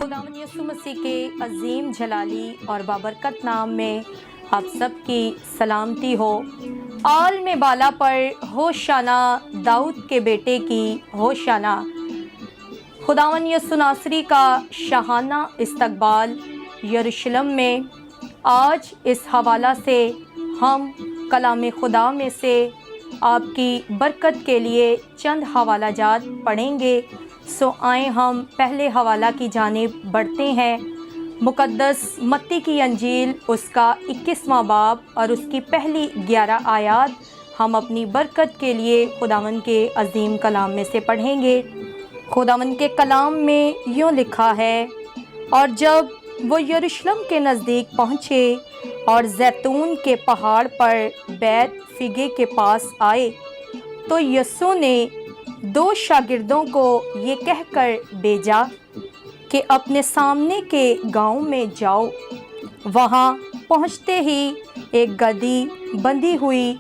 خداوند یسوع مسیح کے عظیم جلالی اور بابرکت نام میں آپ سب کی سلامتی ہو۔ عالم بالا پر ہوشانہ، داؤد کے بیٹے کی ہوشانہ۔ خداوند یسوع ناصری کا شاہانہ استقبال یروشلم میں۔ آج اس حوالہ سے ہم کلام خدا میں سے آپ کی برکت کے لیے چند حوالہ جات پڑھیں گے۔ سو آئیں ہم پہلے حوالہ کی جانب بڑھتے ہیں۔ مقدس متی کی انجیل اس کا 21واں باب اور اس کی پہلی 11 آیات ہم اپنی برکت کے لیے خداوند کے عظیم کلام میں سے پڑھیں گے۔ خداوند کے کلام میں یوں لکھا ہے، اور جب وہ یروشلم کے نزدیک پہنچے اور زیتون کے پہاڑ پر بیت فگے کے پاس آئے تو یسوع نے 2 شاگردوں کو یہ کہہ کر بھیجا کہ اپنے سامنے کے گاؤں میں جاؤ۔ وہاں پہنچتے ہی ایک گدھی بندھی ہوئی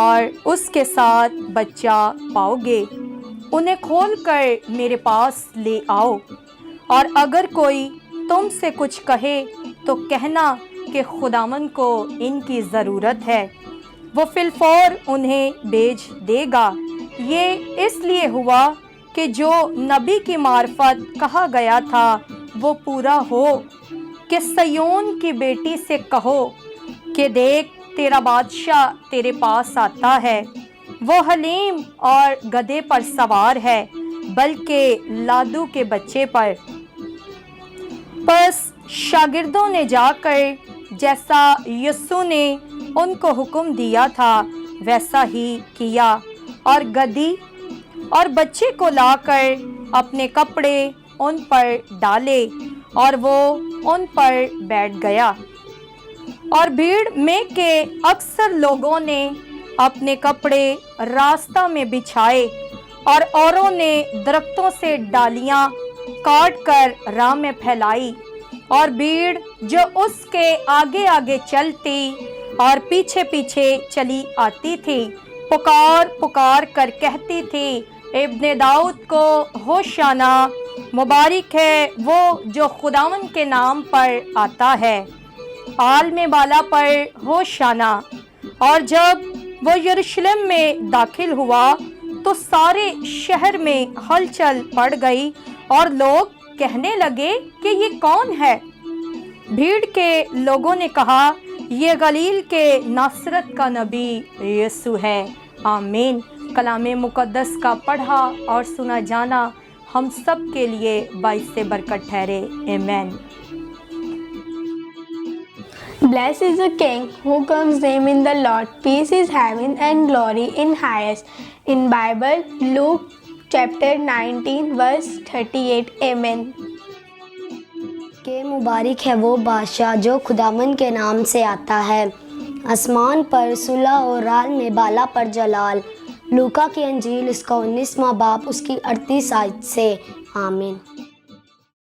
اور اس کے ساتھ بچہ پاؤ گے، انہیں کھول کر میرے پاس لے آؤ، اور اگر کوئی تم سے کچھ کہے تو کہنا کہ خداوند کو ان کی ضرورت ہے، وہ فی الفور انہیں بھیج دے گا۔ یہ اس لیے ہوا کہ جو نبی کی معرفت کہا گیا تھا وہ پورا ہو، کہ صیون کی بیٹی سے کہو کہ دیکھ تیرا بادشاہ تیرے پاس آتا ہے، وہ حلیم اور گدھے پر سوار ہے، بلکہ لادو کے بچے پر۔ پس شاگردوں نے جا کر جیسا یسوع نے ان کو حکم دیا تھا ویسا ہی کیا، اور گدھی اور بچے کو لا کر اپنے کپڑے ان پر ڈالے اور وہ ان پر بیٹھ گیا۔ اور بھیڑ میں کے اکثر لوگوں نے اپنے کپڑے راستہ میں بچھائے، اور اوروں نے درختوں سے ڈالیاں کاٹ کر راہ میں پھیلائی، اور بھیڑ جو اس کے آگے آگے چلتی اور پیچھے پیچھے چلی آتی تھی پکار پکار کر کہتی تھی، ابن داؤد کو ہوشانہ، مبارک ہے وہ جو خداوند کے نام پر آتا ہے، عالم بالا پر ہوشانہ۔ اور جب وہ یروشلم میں داخل ہوا تو سارے شہر میں ہلچل پڑ گئی، اور لوگ کہنے لگے کہ یہ کون ہے؟ بھیڑ کے لوگوں نے کہا، یہ گلیل کے ناصرت کا نبی یسوع ہے۔ آمین۔ کلام مقدس کا پڑھا اور سنا جانا ہم سب کے لیے باعث برکت ٹھہرے۔ آمین۔ Blessed is the King who comes name in the Lord. Peace is heaven and glory in highest. In Bible, Luke chapter 19 verse 38. Amen. کہ مبارک ہے وہ بادشاہ جو خداوند کے نام سے آتا ہے، آسمان پر صلح اور عالم بالا پر جلال۔ لوکا کی انجیل اس کا 19واں باب اس کی 38 آیت سے۔ آمین۔